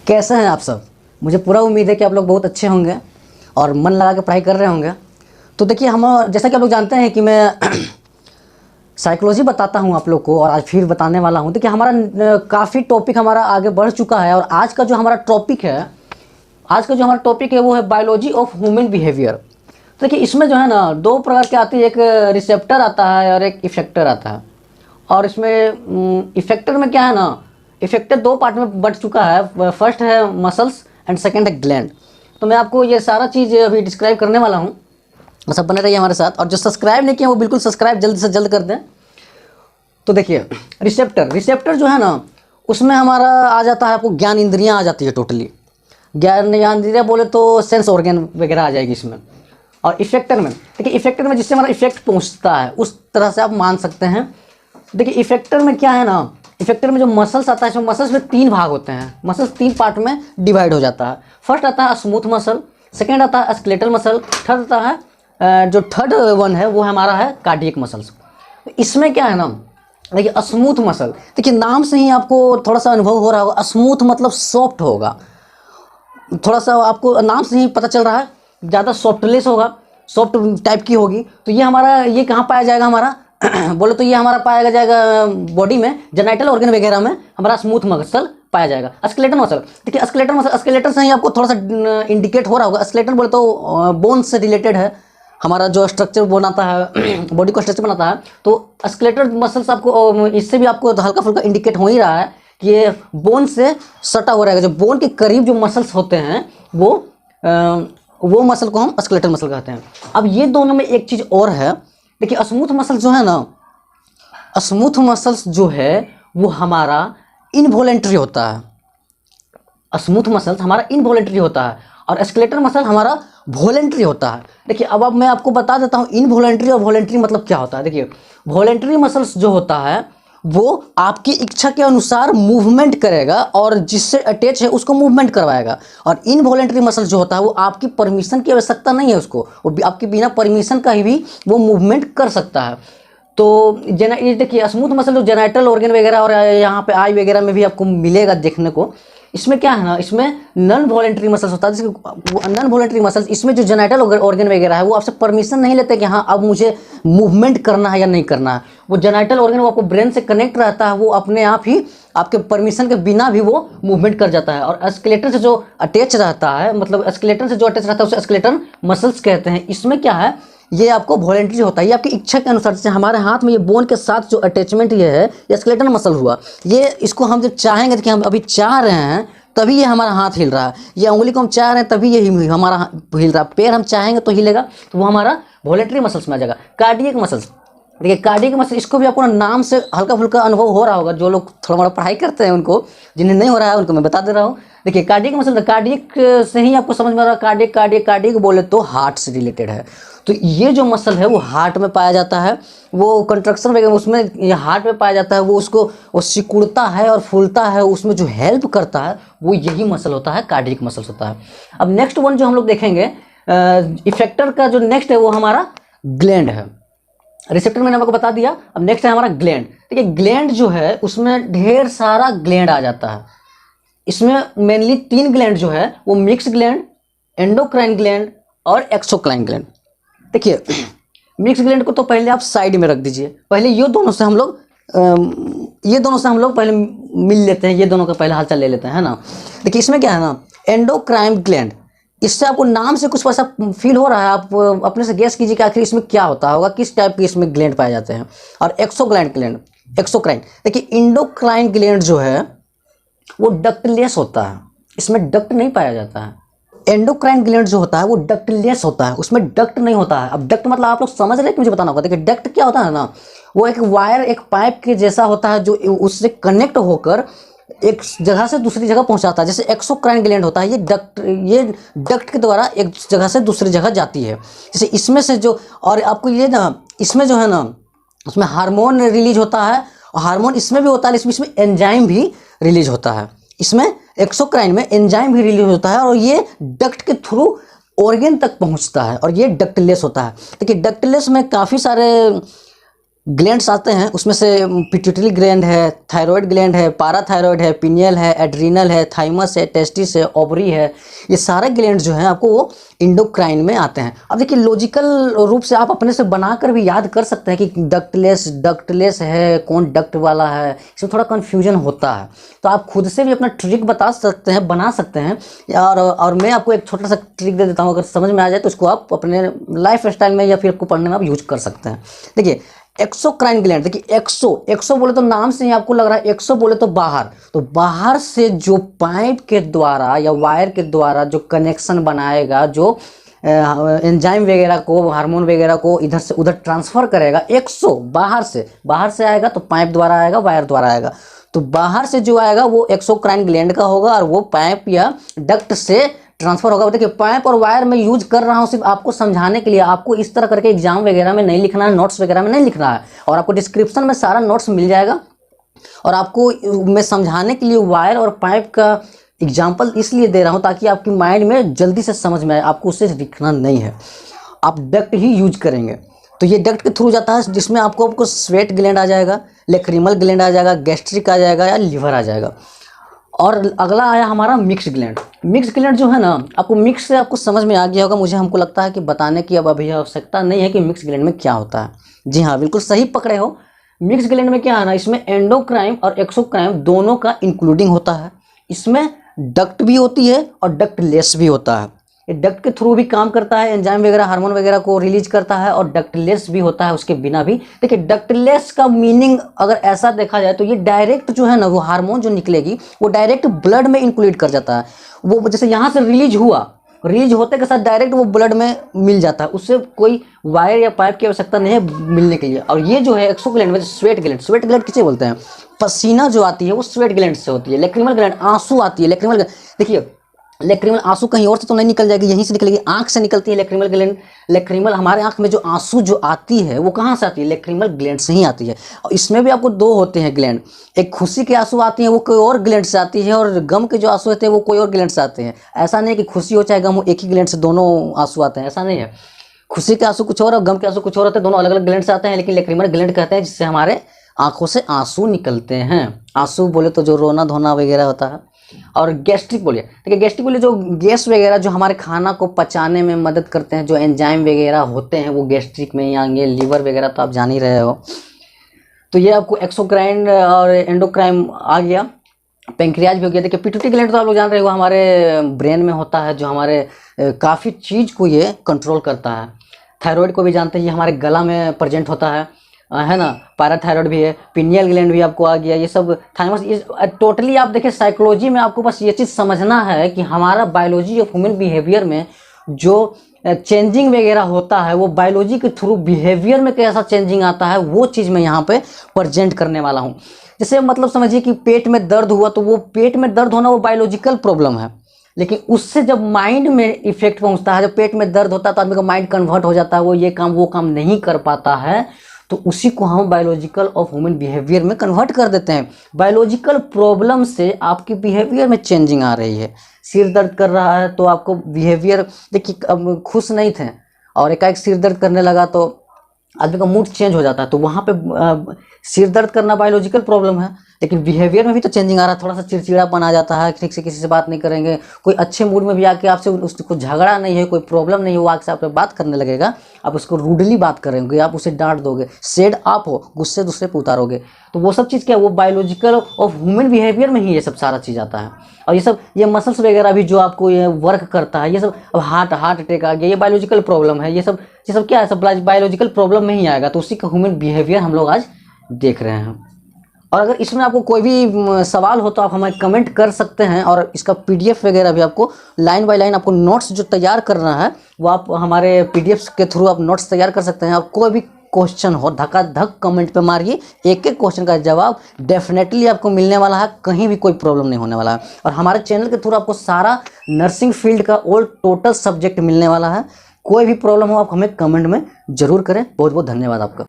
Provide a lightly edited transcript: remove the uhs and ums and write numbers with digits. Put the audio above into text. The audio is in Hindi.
कैसे हैं आप सब। मुझे पूरा उम्मीद है कि आप लोग बहुत अच्छे होंगे और मन लगा के पढ़ाई कर रहे होंगे। तो देखिए, हम जैसा कि आप लोग जानते हैं कि मैं साइकोलॉजी बताता हूं आप लोग को, और आज फिर बताने वाला हूं। देखिए, हमारा काफ़ी टॉपिक हमारा आगे बढ़ चुका है, और आज का जो हमारा टॉपिक है वो है बायोलॉजी ऑफ ह्यूमन बिहेवियर। तो देखिए, इसमें जो है ना दो प्रकार के आती है, एक रिसेप्टर आता है और एक इफेक्टर आता है। और इसमें इफेक्टर में क्या है ना, इफेक्टर दो पार्ट में बढ़ चुका है। फर्स्ट है मसल्स एंड सेकंड है ग्लैंड। तो मैं आपको ये सारा चीज़ अभी डिस्क्राइब करने वाला हूँ, सब बने रहिए हमारे साथ। और जो सब्सक्राइब नहीं किया वो बिल्कुल सब्सक्राइब जल्द से जल्द कर दें। तो देखिए, रिसेप्टर जो है ना, उसमें हमारा आ जाता है, आपको ज्ञान इंद्रियाँ आ जाती है टोटली। ज्ञान इंद्रियाँ बोले तो सेंस ऑर्गन वगैरह आ जाएगी इसमें। और इफेक्टर में देखिए, इफेक्टर में जिससे हमारा इफेक्ट पहुँचता है उस तरह से आप मान सकते हैं। देखिए, इफेक्टर में क्या है ना, इफेक्टर में जो मसल्स आता है, इसमें मसल्स में तीन भाग होते हैं। मसल्स तीन पार्ट में डिवाइड हो जाता है। फर्स्ट आता है स्मूथ मसल, सेकेंड आता है स्केलेटल मसल, थर्ड आता है जो थर्ड वन है वो हमारा है कार्डियक मसल्स। इसमें क्या है ना, देखिए स्मूथ मसल, देखिए नाम से ही आपको थोड़ा सा अनुभव हो रहा होगा। स्मूथ मतलब सॉफ्ट होगा, थोड़ा सा आपको नाम से ही पता चल रहा है, ज़्यादा सॉफ्टलेस होगा, सॉफ्ट टाइप की होगी। तो ये हमारा, ये कहाँ पाया जाएगा हमारा बोले तो ये हमारा पाया जाएगा बॉडी में, जेनाइटल ऑर्गन वगैरह में हमारा स्मूथ मसल पाया जाएगा। स्केलेटल मसल, देखिए स्केलेटल मसल, स्केलेटल से ही आपको थोड़ा सा इंडिकेट हो रहा होगा। स्केलेटल बोले तो बोन से रिलेटेड है, हमारा जो स्ट्रक्चर बनाता है, बॉडी को स्ट्रक्चर बनाता है। तो स्केलेटल मसल्स आपको, इससे भी आपको हल्का फुल्का इंडिकेट हो ही रहा है कि ये बोन से सटा हो रहेगा। जो बोन के करीब जो मसल्स होते हैं वो मसल को हम स्केलेटल मसल कहते हैं। अब ये दोनों में एक चीज़ और है, देखिए स्मूथ मसल जो है ना, स्मूथ मसल्स जो है वो हमारा इनवॉलेंट्री होता है। स्मूथ मसल्स हमारा इनवॉलेंट्री होता है और स्केलेटल मसल हमारा वॉलेंट्री होता है। देखिए, अब मैं आपको बता देता हूँ इनवॉलेंट्री और वॉलेंट्री मतलब क्या होता है। देखिए, वॉलेंट्री मसल्स जो होता है वो आपकी इच्छा के अनुसार मूवमेंट करेगा और जिससे अटैच है उसको मूवमेंट करवाएगा। और इनवॉलेंट्री मसल जो होता है वो आपकी परमिशन की आवश्यकता नहीं है, उसको वो आपके बिना परमिशन का ही भी वो मूवमेंट कर सकता है। तो ये देखिए, स्मूथ मसल जो जेनाइटल ऑर्गन वगैरह और यहाँ पे आई वगैरह में भी आपको मिलेगा देखने को। इसमें क्या है ना, इसमें नॉन वॉलेंट्री मसल्स होता है। जैसे नॉन वॉलेंट्री मसल्स, इसमें जो जेनाइटल ऑर्गन वगैरह है वो आपसे परमिशन नहीं लेते कि हाँ अब मुझे मूवमेंट करना है या नहीं करना है। वो जेनाइटल ऑर्गन वो आपको ब्रेन से कनेक्ट रहता है, वो अपने आप ही आपके परमिशन के बिना भी वो मूवमेंट कर जाता है। और स्केलेटन से जो अटैच रहता है, मतलब स्केलेटन से जो अटैच रहता है उसे स्केलेटन मसल्स कहते हैं। इसमें क्या है, ये आपको वॉलेंट्री होता है, ये आपकी इच्छा के अनुसार। जैसे हमारे हाथ में ये बोन के साथ जो अटैचमेंट ये है, ये स्केलेटल मसल हुआ। ये इसको हम जब चाहेंगे, कि हम अभी चाह रहे हैं तभी ये हमारा हाथ हिल रहा है, ये उंगली को हम चाह रहे हैं तभी ये हमारा हिल रहा है, पैर हम चाहेंगे तो हिलेगा, तो वो हमारा वॉलेंट्री मसल्स में आ जाएगा। कार्डियक मसल्स, देखिए कार्डियक मसल, इसको भी आपको नाम से हल्का फुल्का अनुभव हो रहा होगा। जो लोग थोड़ा मोड़ा पढ़ाई करते हैं उनको, जिन्हें नहीं हो रहा है उनको मैं बता दे रहा हूँ। देखिए कार्डियक मसल, कार्डियक से ही आपको समझ में आ रहा है, कार्डियक बोले तो हार्ट से रिलेटेड है। तो ये जो मसल है वो हार्ट में पाया जाता है, वो कंट्रक्शन वगैरह उसमें ये हार्ट में पाया जाता है। वो उसको वो सिकुड़ता है और फूलता है, उसमें जो हेल्प करता है वो यही मसल होता है, कार्डियक मसल्स होता है। अब नेक्स्ट वन जो हम लोग देखेंगे, इफेक्टर का जो नेक्स्ट है वो हमारा ग्लैंड है। रिसेप्टर मैंने आपको बता दिया, अब नेक्स्ट है हमारा ग्लैंड। देखिए ग्लैंड जो है उसमें ढेर सारा ग्लैंड आ जाता है। इसमें मेनली तीन ग्लैंड जो है वो मिक्स ग्लैंड, एंडोक्राइन ग्लैंड और एक्सोक्राइन ग्लैंड। देखिए मिक्स ग्लैंड को तो पहले आप साइड में रख दीजिए, पहले ये दोनों से हम लोग पहले मिल लेते हैं, ये दोनों का पहले हालचाल ले लेते हैं, है ना। देखिए इसमें क्या है ना, एंडोक्राइन ग्लैंड, इससे आपको नाम से कुछ ऐसा फील हो रहा है, आप अपने से गेस कीजिए कि आखिर इसमें क्या होता होगा, किस टाइप के इसमें ग्लैंड पाए जाते हैं। और एक्सोक्राइन, देखिए इंडोक्राइन ग्लैंड जो है वो डक्टलेस होता है, इसमें डक्ट नहीं पाया जाता है। एंडोक्राइन ग्लैंड जो होता है वो डक्टलेस होता है, उसमें डक्ट नहीं होता है। अब डक्ट मतलब आप लोग समझ रहे हैं कि मुझे बताना होगा। देखिए डक्ट क्या होता है ना, वो एक वायर, एक पाइप के जैसा होता है जो उससे कनेक्ट होकर एक जगह से दूसरी जगह पहुंचाता है। जैसे एक्सोक्राइन ग्लैंड होता है, ये डक्ट के द्वारा एक जगह से दूसरी जगह जाती है। जैसे इसमें से जो, और आपको ये ना, इसमें जो है ना, उसमें हार्मोन रिलीज होता है, और हार्मोन इसमें भी होता है, इसमें एंजाइम भी रिलीज होता है। इसमें एक्सोक्राइन में एंजाइम भी रिलीज होता है और ये डक्ट के थ्रू ऑर्गन तक पहुंचता है, और ये डक्टलेस होता है। देखिए डक्टलेस में काफ़ी सारे ग्लैंड्स आते हैं, उसमें से पिट्यूटरी ग्लैंड है, थायराइड ग्लैंड है, पाराथायराइड है, पिनियल है, एड्रीनल है, थाइमस है, टेस्टिस है, ओवरी है। ये सारे ग्लैंड जो हैं आपको वो इंडोक्राइन में आते हैं। अब देखिए लॉजिकल रूप से आप अपने से बनाकर भी याद कर सकते हैं कि डक्टलेस है, कौन डक्ट वाला है, इसमें थोड़ा कन्फ्यूजन होता है। तो आप खुद से भी अपना ट्रिक बता सकते हैं, बना सकते हैं। और मैं आपको एक छोटा सा ट्रिक दे देता हूँ, अगर समझ में आ जाए तो इसको आप अपने लाइफ स्टाइल में या फिर आपको पढ़ने में आप यूज कर सकते हैं। देखिए एक्सोक्राइन ग्लैंड, देखिए एक्सो बोले तो नाम से ही आपको लग रहा है, एक्सो बोले तो बाहर, तो बाहर से जो पाइप के द्वारा या वायर के द्वारा जो कनेक्शन बनाएगा, जो एंजाइम वगैरह को, हार्मोन वगैरह को इधर से उधर ट्रांसफर करेगा, एक्सो बाहर से आएगा, तो पाइप द्वारा आएगा, वायर द्वारा आएगा। तो बाहर से जो आएगा वो एक्सोक्राइन ग्लैंड का होगा और वो पाइप या डक्ट से ट्रांसफर होगा। देखिए पाइप और वायर में यूज कर रहा हूँ सिर्फ आपको समझाने के लिए, आपको इस तरह करके एग्जाम वगैरह में नहीं लिखना है, नोट्स वगैरह में नहीं लिखना है। और आपको डिस्क्रिप्शन में सारा नोट्स मिल जाएगा। और आपको मैं समझाने के लिए वायर और पाइप का एग्जाम्पल इसलिए दे रहा हूँ ताकि आपकी माइंड में जल्दी से समझ में आए, आपको उससे लिखना नहीं है, आप डक्ट ही यूज करेंगे। तो ये डक्ट के थ्रू जाता है, जिसमें आपको स्वेट ग्लैंड आ जाएगा, लेक्रिमल ग्लैंड आ जाएगा, गैस्ट्रिक आ जाएगा या लीवर आ जाएगा। और अगला आया हमारा मिक्स ग्लैंड। मिक्स ग्लैंड जो है ना, आपको मिक्स से आपको समझ में आ गया होगा। हमको लगता है कि बताने की अब अभी आवश्यकता नहीं है कि मिक्स ग्लैंड में क्या होता है। जी हाँ, बिल्कुल सही पकड़े हो। मिक्स ग्लैंड में क्या है ना, इसमें एंडोक्राइन और एक्सोक्राइन दोनों का इंक्लूडिंग होता है। इसमें डक्ट भी होती है और डक्टलेस भी होता है। ये डक्ट के थ्रू भी काम करता है, एंजाइम वगैरह हार्मोन वगैरह को रिलीज करता है, और डक्टलेस भी होता है उसके बिना भी। देखिए डक्टलेस का मीनिंग अगर ऐसा देखा जाए तो ये डायरेक्ट जो है ना, वो हार्मोन जो निकलेगी वो डायरेक्ट ब्लड में इंक्लूड कर जाता है। वो जैसे यहाँ से रिलीज होते के साथ डायरेक्ट वो ब्लड में मिल जाता है, उससे कोई वायर या पाइप की आवश्यकता नहीं है मिलने के लिए। और ये जो है एक्सोग्लैंड में स्वेट ग्लैंड किसे बोलते हैं, पसीना जो आती है वो स्वेट ग्लैंड से होती है। लेक्रिमल ग्लैंड आंसू आती है, लेक्रिमल देखिए लेक्रिमल आंसू कहीं और से तो नहीं निकल जाएगी, यहीं से निकलेगी, आंख से निकलती है लेक्रिमल ग्लैंड। लेक्रिमल हमारे आंख में जो आंसू जो आती है वो कहाँ से आती है, लेक्रिमल ग्लैंड से ही आती है। और इसमें भी आपको दो होते हैं ग्लैंड, एक खुशी के आंसू आती हैं वो कोई और ग्लैंड से आती है, और गम के जो आंसू होते हैं वो कोई और ग्लैंड से आते हैं। ऐसा नहीं कि खुशी हो चाहे गम हो एक ही ग्लैंड से दोनों आंसू आते हैं, ऐसा नहीं है। खुशी के आंसू कुछ और गम के आंसू कुछ और होते हैं, दोनों अलग अलग ग्लैंड से आते हैं, लेकिन लेक्रिमल ग्लैंड कहते हैं जिससे हमारे आंखों से आंसू निकलते हैं। आंसू बोले तो जो रोना धोना वगैरह होता है। और गैस्ट्रिक बोलिए, देखिए गैस्ट्रिक बोलिए जो गैस वगैरह जो हमारे खाना को पचाने में मदद करते हैं, जो एंजाइम वगैरह होते हैं वो गैस्ट्रिक में ही आएंगे। लीवर वगैरह तो आप जान ही रहे हो। तो ये आपको एक्सोक्राइन और एंडोक्राइन आ गया। पेंक्रियाज भी हो गया। देखिए पिट्यूटरी ग्लैंड तो आप लोग जान रहे हो हमारे ब्रेन में होता है, जो हमारे काफ़ी चीज़ को ये कंट्रोल करता है। थायराइड को भी जानते हैं, ये हमारे गला में प्रेजेंट होता है ना। पैराथायराइड भी है, पिनियल ग्लैंड भी आपको आ गया। ये सब थाइमस, ये टोटली आप देखिए साइकोलॉजी में आपको बस ये चीज़ समझना है कि हमारा बायोलॉजी ऑफ ह्यूमन बिहेवियर में जो चेंजिंग वगैरह होता है वो बायोलॉजी के थ्रू बिहेवियर में कैसा चेंजिंग आता है वो चीज़ मैं यहाँ पे प्रेजेंट करने वाला हूँ। जैसे मतलब समझिए कि पेट में दर्द हुआ, तो वो पेट में दर्द होना वो बायोलॉजिकल प्रॉब्लम है, लेकिन उससे जब माइंड में इफेक्ट पहुँचता है, जब पेट में दर्द होता है तो आदमी का माइंड कन्वर्ट हो जाता है, वो ये काम वो काम नहीं कर पाता है, तो उसी को हम बायोलॉजिकल ऑफ ह्यूमन बिहेवियर में कन्वर्ट कर देते हैं। बायोलॉजिकल प्रॉब्लम से आपकी बिहेवियर में चेंजिंग आ रही है। सिर दर्द कर रहा है तो आपको बिहेवियर, देखिए अब खुश नहीं थे और एकाएक सिर दर्द करने लगा तो आदमी का मूड चेंज हो जाता है, तो वहाँ पे सिर दर्द करना बायोलॉजिकल प्रॉब्लम है, लेकिन बिहेवियर में भी तो चेंजिंग आ रहा है। थोड़ा सा चिड़चिड़ापन आ जाता है, ठीक से किसी से बात नहीं करेंगे, कोई अच्छे मूड में भी आके आपसे उसको झगड़ा नहीं है, कोई प्रॉब्लम नहीं है, वो आके आपसे बात करने लगेगा, आप उसको रूडली बात करेंगे, आप उसे डांट दोगे, सेड आप हो, गुस्से दूसरे पे उतारोगे, तो वो सब चीज़ क्या है, वो बायोलॉजिकल ऑफ ह्यूमन बिहेवियर में ही ये सब सारा चीज़ आता है। और ये सब ये मसल्स वगैरह भी जो आपको ये वर्क करता है, ये सब अब हार्ट अटैक आ गया, ये बायोलॉजिकल प्रॉब्लम है, ये सब क्या है, सब बायोलॉजिकल प्रॉब्लम में ही आएगा। तो उसी का ह्यूमन बिहेवियर हम लोग आज देख रहे हैं। और अगर इसमें आपको कोई भी सवाल हो तो आप हमें कमेंट कर सकते हैं, और इसका पीडीएफ वगैरह भी आपको लाइन बाय लाइन आपको नोट्स जो तैयार करना है वो आप हमारे पीडीएफ के थ्रू आप नोट्स तैयार कर सकते हैं। आप कोई भी क्वेश्चन हो धक कमेंट पे मारिए, एक एक क्वेश्चन का जवाब डेफिनेटली आपको मिलने वाला है, कहीं भी कोई प्रॉब्लम नहीं होने वाला है। और हमारे चैनल के थ्रू आपको सारा नर्सिंग फील्ड का ऑल टोटल सब्जेक्ट मिलने वाला है। कोई भी प्रॉब्लम हो आप हमें कमेंट में ज़रूर करें। बहुत बहुत धन्यवाद आपका।